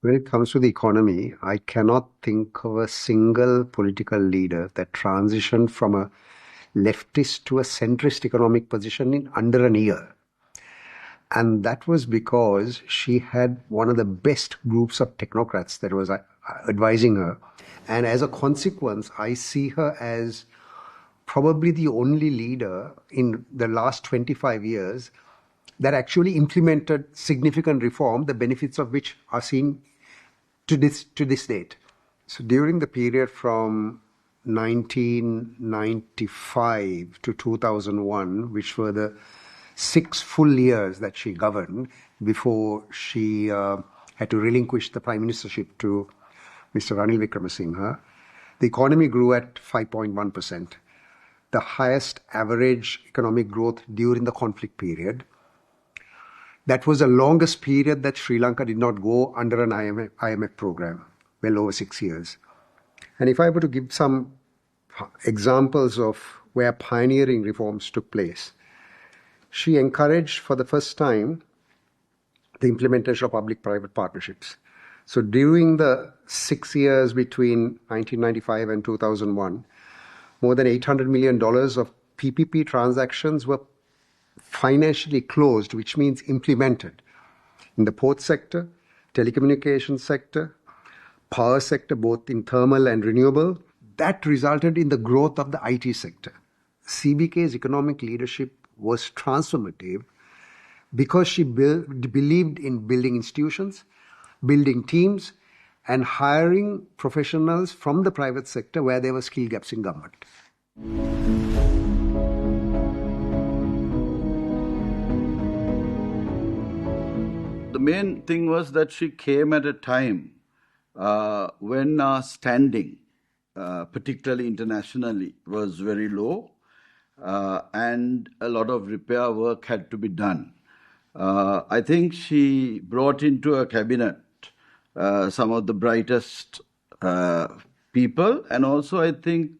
When it comes to the economy, I cannot think of a single political leader that transitioned from a leftist to a centrist economic position in under a year. And that was because she had one of the best groups of technocrats that was advising her. And as a consequence, I see her as probably the only leader in the last 25 years that actually implemented significant reform, the benefits of which are seen to this date. So during the period from 1995 to 2001, which were the 6 full years that she governed before she had to relinquish the prime ministership to Mr. Ranil Wickremesinghe, the economy grew at 5.1%, the highest average economic growth during the conflict period. That was the longest period that Sri Lanka did not go under an IMF program, well over 6 years. And if I were to give some examples of where pioneering reforms took place, she encouraged for the first time the implementation of public-private partnerships. So during the 6 years between 1995 and 2001, more than $800 million of PPP transactions were financially closed, which means implemented, in the port sector, telecommunications sector, power sector, both in thermal and renewable. That resulted in the growth of the IT sector. CBK's economic leadership was transformative because she believed in building institutions, building teams, and hiring professionals from the private sector where there were skill gaps in government. The main thing was that she came at a time when our standing, particularly internationally, was very low, and a lot of repair work had to be done. I think she brought into her cabinet some of the brightest people, and also I think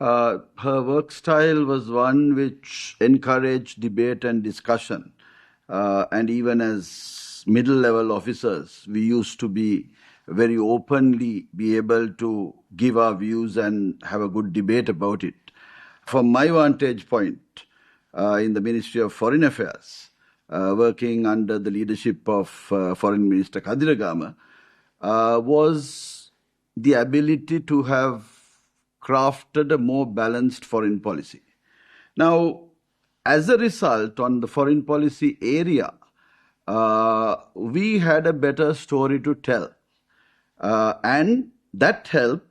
her work style was one which encouraged debate and discussion. And even as middle-level officers, we used to be very openly be able to give our views and have a good debate about it. From my vantage point in the Ministry of Foreign Affairs, working under the leadership of Foreign Minister Kadiragama, was the ability to have crafted a more balanced foreign policy. Now, as a result, on the foreign policy area, we had a better story to tell. And that helped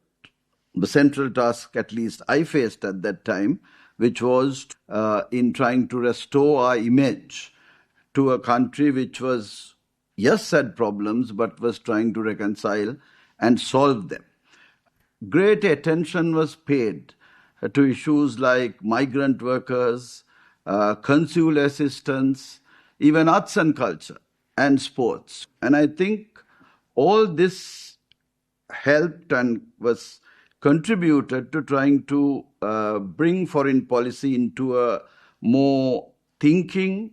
the central task, at least I faced at that time, which was in trying to restore our image to a country which was, yes, had problems, but was trying to reconcile and solve them. Great attention was paid to issues like migrant workers, consular assistance, even arts and culture and sports. And I think all this helped and was contributed to trying to bring foreign policy into a more thinking,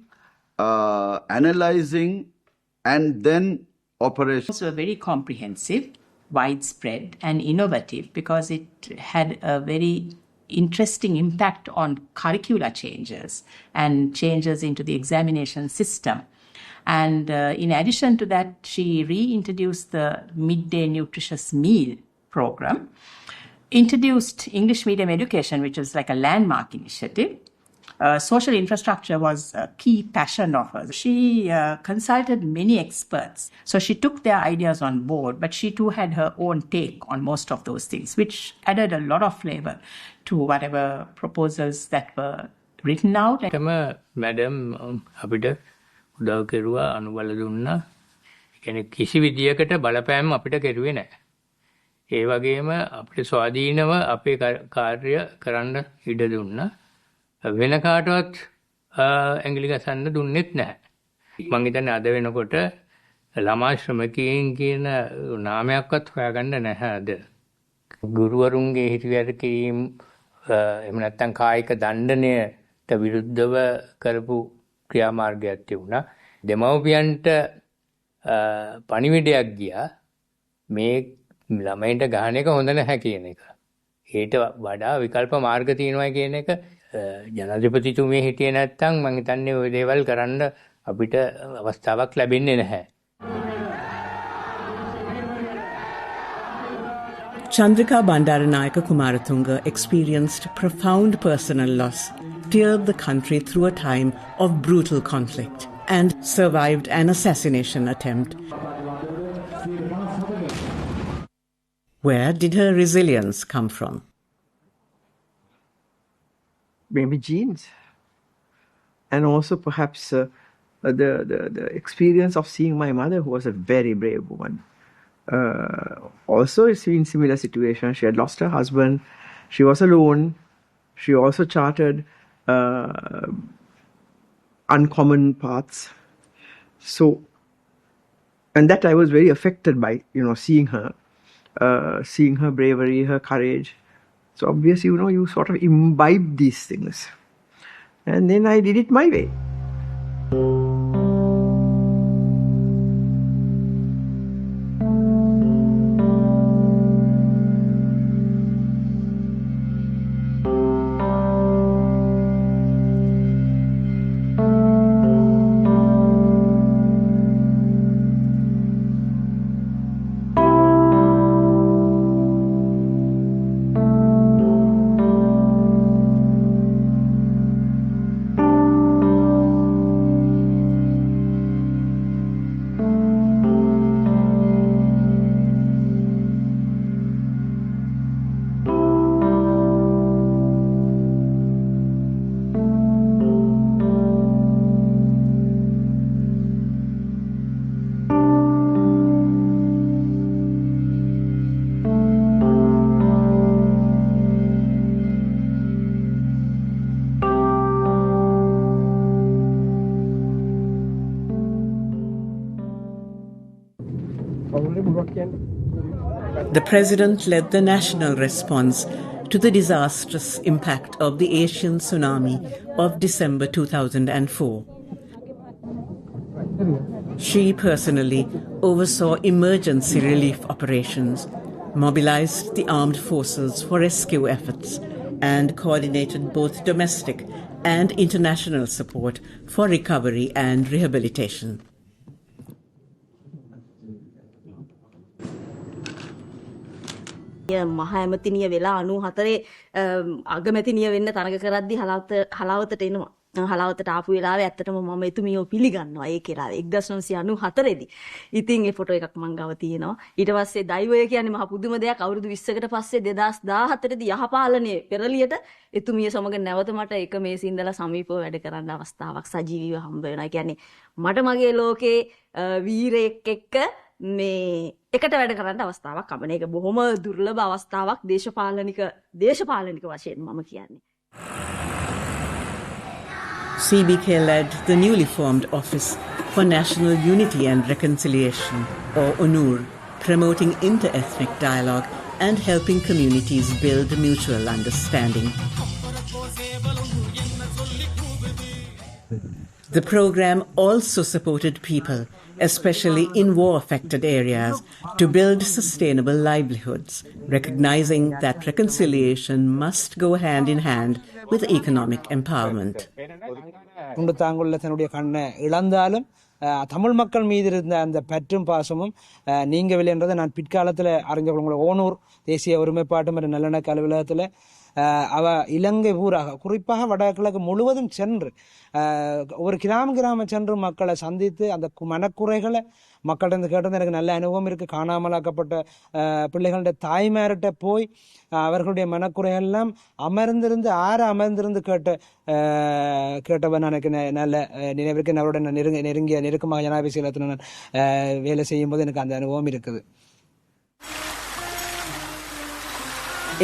analyzing, and then operations. Were very comprehensive, widespread, and innovative because it had a very interesting impact on curricular changes and changes into the examination system. And in addition to that, she reintroduced the midday nutritious meal program, introduced English medium education, which was like a landmark initiative. Social infrastructure was a key passion of hers. She consulted many experts. So she took their ideas on board, but she too had her own take on most of those things, which added a lot of flavor to whatever proposals that were written out. Madam, අපිට උදව් කෙරුවා අනුබල දුන්නා. ඒ කියන්නේ කිසි විදියකට බලපෑම් අපිට කෙරුවේ නැහැ. ඒ වගේම අපිට ස්වාධීනව අපේ කාර්ය කරන්න ඉඩ දුන්නා. වෙන කාටවත් ඇඟිලි ගසන්න දුන්නෙත් නැහැ. මං හිතන්නේ අද වෙනකොට ළමා ශ්‍රමිකයන් කියන නාමයක්වත් හොයාගන්න නැහැ අද. ගුරුවරුන්ගේ හිරිවැර කිරීම එහෙම නැත්නම් කායික දණ්ඩනයට විරුද්ධව කරපු ක්‍රියාමාර්ගයක් තිබුණා. දෙමව්පියන්ට පණිවිඩයක් ගියා මේ ළමයින්ට ගහන එක හොඳ නැහැ කියන එක. ඊට වඩා විකල්ප මාර්ග තියෙනවා කියන එක ජනාධිපතිතුමිය හිටියේ නැත්නම් මම හිතන්නේ ওই දේවල් කරන්න අපිට අවස්ථාවක් ලැබෙන්නේ නැහැ. Chandrika Bandaranaike Kumaratunga experienced profound personal loss, steered the country through a time of brutal conflict, and survived an assassination attempt. Where did her resilience come from? Maybe genes. And also perhaps the experience of seeing my mother, who was a very brave woman. Also, it's in similar situation. She had lost her husband. She was alone. She also charted uncommon paths. So, and that I was very affected by, seeing her bravery, her courage. So obviously, you sort of imbibe these things. And then I did it my way. The President led the national response to the disastrous impact of the Asian tsunami of December 2004. She personally oversaw emergency relief operations, mobilized the armed forces for rescue efforts, and coordinated both domestic and international support for recovery and rehabilitation. මහ ඇමතිනිය වෙලා 94 අගමැතිනිය වෙන්න තරඟ කරද්දි හලාවතට එනවා. හලාවතට ආපු වෙලාවේ ඇත්තටම මම එතුමියව පිළිගන්නවා ඒ කෙනාව 1994 දී. ඉතින් ඒ ෆොටෝ එකක් මං ගාව තියෙනවා. ඊට පස්සේ දෛවය කියන්නේ මහ පුදුම දෙයක්. අවුරුදු 20කට පස්සේ 2014 දී යහපාලනයේ පෙරලියට එතුමිය සමග නැවත මට එක මේසේ ඉඳලා සමීපව වැඩ කරන්න අවස්ථාවක් සජීවීව හම්බ වෙනවා. ඒ කියන්නේ මට මගේ ලෝකේ වීරයෙක් එක්ක මේ එකට වැඩ කරන්න අවස්ථාවක් ලැබෙන එක බොහොම දුර්ලභ අවස්ථාවක් දේශපාලනික වශයෙන් මම කියන්නේ. CBK led the newly formed Office for National Unity and Reconciliation, or HONORARY, promoting inter-ethnic dialogue and helping communities build mutual understanding. The program also supported people, especially in war-affected areas, to build sustainable livelihoods, recognizing that reconciliation must go hand in hand with economic empowerment. Tamil மக்கள் மீது இருந்த அந்த பற்றும் பாசமும் நீங்கவில்லை என்றதை நான் பிற்காலத்தில் அறிஞ்ச ஓனூர் தேசிய ஒருமைப்பாட்டு மற்றும் நல்லிணக்க அலுவலகத்தில் அவ இலங்கை ஊராக குறிப்பாக வடகிழக்கு முழுவதும் சென்று ஒரு கிராம சென்று மக்களை சந்தித்து அந்த மனக்குறைகளை மக்கள்கிட்ட கேட்டது எனக்கு நல்ல அனுபவம் இருக்குது. காணாமலாக்கப்பட்ட பிள்ளைகளுடைய தாய்மார்கிட்ட போய் அவர்களுடைய மனக்குறைகள் எல்லாம் அமர்ந்திருந்து கேட்டவன் எனக்கு நல்ல நினைவிற்கு அவருடைய நெருக்கமாக ஜனாதிபதி செயலகத்தில் நான் வேலை செய்யும் போது எனக்கு அந்த அனுபவம் இருக்குது.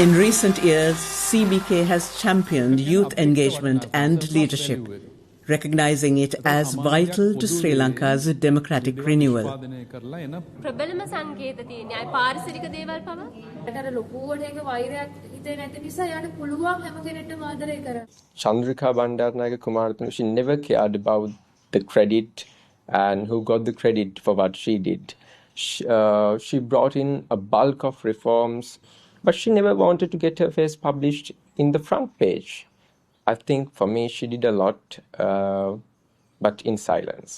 In recent years, CBK has championed youth engagement and leadership, recognizing it as vital to Sri Lanka's democratic renewal. Chandrika Bandaranaike Kumaratunga, she never cared about the credit and who got the credit for what she did. She brought in a bulk of reforms, but she never wanted to get her face published in the front page. I think for me she did a lot, but in silence.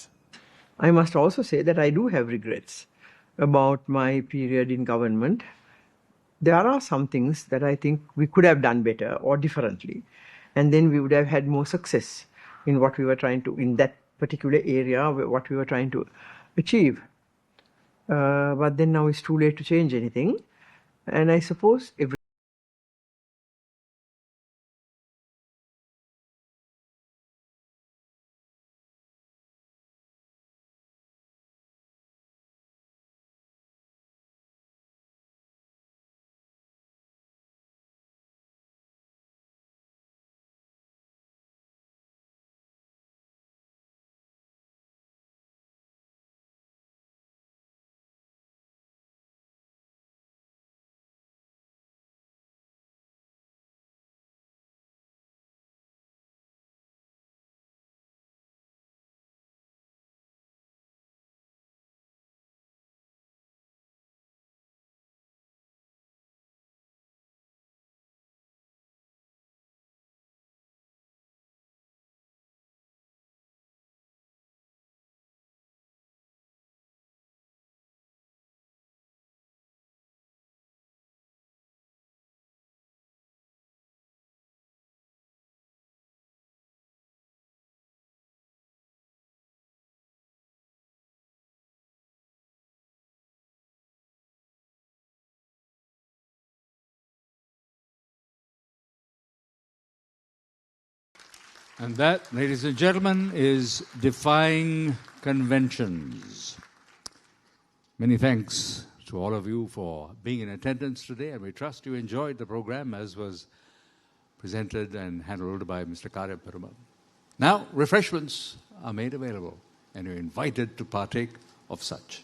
I must also say that I do have regrets about my period in government. There are some things that I think we could have done better or differently, and then we would have had more success in what we were trying to, in that particular area, what we were trying to achieve. But then now it's too late to change anything. And I suppose And that, ladies and gentlemen, is Defying Conventions. Many thanks to all of you for being in attendance today, and we trust you enjoyed the program as was presented and handled by Mr. Karya Perumal. Now, refreshments are made available, and you're invited to partake of such.